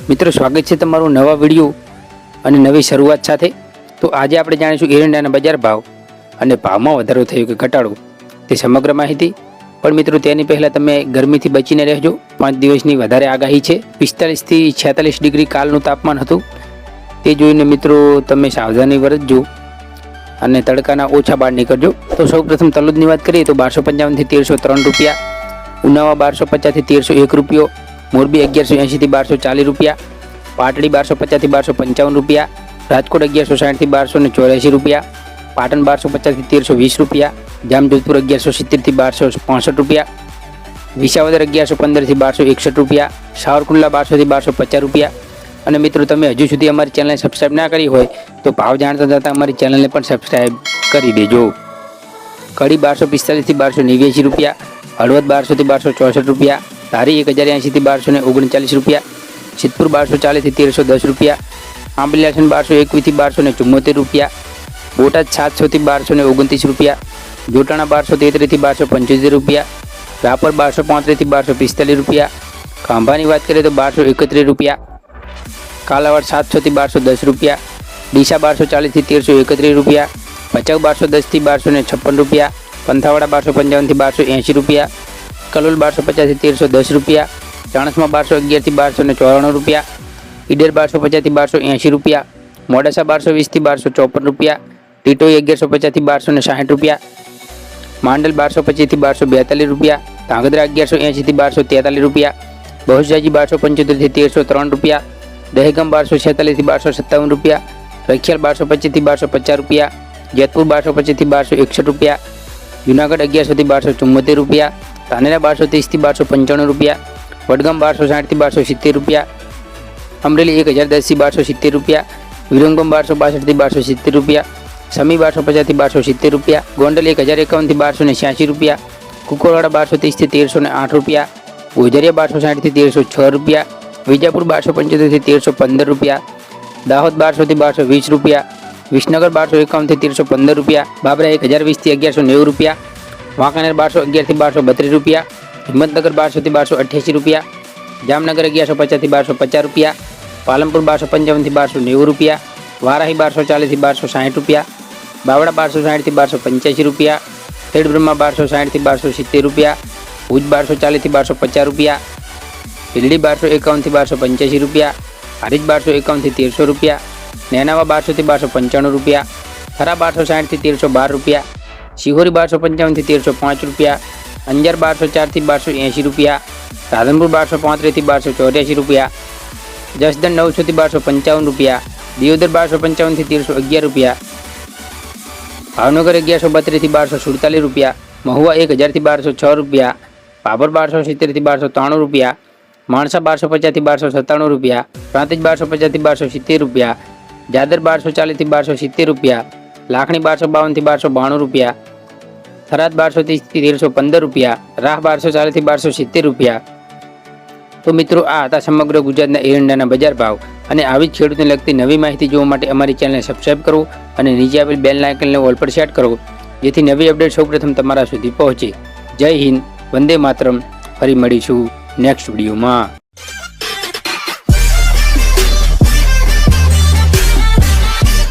મિત્રો સ્વાગત છે તમારું નવા વિડીયો અને નવી શરૂઆત સાથે। તો આજે આપણે જાણીશું એરંડાના બજાર ભાવ અને ભાવમાં વધારો થયો કે ઘટાડો તે સમગ્ર માહિતી। પણ મિત્રો તેની પહેલાં તમે ગરમીથી બચીને રહેજો। 5 દિવસની વધારે આગાહી છે। 45 થી 46 ડિગ્રી કાલનું તાપમાન હતું। તે જોઈને મિત્રો તમે સાવધાની વર્તજો અને તડકાના ઓછા બહાર નીકળજો। તો સૌપ્રથમ તલોદની વાત કરીએ તો 1255 થી 1303 રૂપિયા, ઉનાવા 1250 થી 1301 રૂપિયો, મોરબી 1180 થી 1240 રૂપિયા, પાટડી 1250 થી 1255 રૂપિયા, રાજકોટ 1160 થી 1284 રૂપિયા, પાટણ 1250 થી 1320 રૂપિયા, જામજોધપુર 1170 થી 1265 રૂપિયા, વિસાવદર 1115 થી 1261 રૂપિયા, સાવરકુંડલા 1200 થી 1250 રૂપિયા। અને મિત્રો તમે હજુ સુધી અમારી ચેનલને સબસ્ક્રાઇબ ના કરી હોય તો ભાવ જાણતા જતા અમારી ચેનલને પણ સબસ્ક્રાઇબ કરી દેજો। કડી 1245 થી 1289 રૂપિયા, હળવદ 1200 થી 1264 રૂપિયા, ધારી 1080 થી 1239 રૂપિયા, સિદ્ધપુર 1240 થી 1310 રૂપિયા, આંબલિયાસન 1221 થી 1274 રૂપિયા, બોટાદ 700 થી 1229 રૂપિયા, જોટાણા 1233 થી 1275 રૂપિયા, રાપર 1235 થી 1245 રૂપિયા, ખાંભાની વાત કરીએ તો 1231 રૂપિયા, કાલાવાડ 700 થી 1210 રૂપિયા, ડીસા 1240 થી 1331 રૂપિયા, ભચાઉ 1210 થી 1256 રૂપિયા, પંથાવાડા 1255 થી 1280 રૂપિયા, કલોલ 1250 થી 1310 રૂપિયા, ચાણસ્મા 1211 થી 1294 રૂપિયા, ઈડર 1250 થી 1280 રૂપિયા, મોડાસા 1220 થી 1254 રૂપિયા, ટીટોઈ 1150 થી 1260 રૂપિયા, માંડલ 1225 થી 1242 રૂપિયા, ધાંગધ્રા 1180 થી 1243 રૂપિયા, બહુજાજી 1275 થી 1303 રૂપિયા, દહેગામ 1246 થી 1257 રૂપિયા, રખિયાલ 1225 થી 1250 રૂપિયા, જેતપુર 1225 થી 1261 રૂપિયા, જુનાગઢ 1100 થી 1274 રૂપિયા, ધાનેરા 1230 થી 1295 રૂપિયા, વડગામ 1260 થી 1270 રૂપિયા, અમરેલી 1010 થી 1270 રૂપિયા, વિરંગમ 1262 થી 1270 રૂપિયા, સમી 1250 થી 1270 રૂપિયા, ગોંડલ 1051 થી 1286 રૂપિયા, કુકરવાડા 1230 થી 1308 રૂપિયા, ગોઝરિયા 1260 થી 1306 રૂપિયા, વિજાપુર 1275 થી 1315 રૂપિયા, દાહોદ 1200 થી 1220 રૂપિયા, વિસનગર 1251 થી 1315 રૂપિયા, બાબરા 1020 થી 1190 રૂપિયા, વાંકાનેર 1211 થી 1232 રૂપિયા, હિંમતનગર 1200 થી 1288 રૂપિયા, જામનગર 1150 થી 1250 રૂપિયા, પાલનપુર 1255 થી 1290 રૂપિયા, વારાહી 1240 થી 1260 રૂપિયા, બાવડા 1260 થી 1285 રૂપિયા, ખેડબ્રહ્મા 1260 થી 1270 રૂપિયા, ભુજ 1240 થી 1250 રૂપિયા, ભીલડી 1251 થી 1285 રૂપિયા, હારીજ 1251 થી 1300 રૂપિયા, નેનાવા 1200 થી 1295 રૂપિયા, થરા 1260 થી 1312 રૂપિયા, શિહોરી 1255 થી 1305 રૂપિયા, અંજાર 1204 થી 1280 રૂપિયા, રાધનપુર 1235 થી 1284 રૂપિયા, જસદણ 900 થી 1255 રૂપિયા, દિયોદર 1255 થી 1311 રૂપિયા, ભાવનગર 1132 થી 1247 રૂપિયા, મહુવા 1000 થી 1206 રૂપિયા, ભાભર 1270 થી 1293 રૂપિયા, માણસા 1250 થી 1297 રૂપિયા, પ્રાંતિજ 1250 થી 1270 રૂપિયા, જાદર 1240 થી 1270 રૂપિયા, લાખણી 1252 થી 1292 રૂપિયા, થરાદ 1230 થી 1315 રૂપિયા, રાહ 1240 થી 1270 રૂપિયા। તો મિત્રો આ હતા સમગ્ર ગુજરાતના એરંડાના બજાર ભાવ। અને આવી જ ખેડૂતને લગતી નવી માહિતી જોવા માટે અમારી ચેનલને સબસ્ક્રાઇબ કરો અને નીચે આપેલ બેલ આઇકનને ઓલ પર સેટ કરો, જેથી નવી અપડેટ સૌપ્રથમ તમારા સુધી પહોંચે। જય હિન્દ, વંદે માતરમ। ફરી મળીશું નેક્સ્ટ વિડીયોમાં।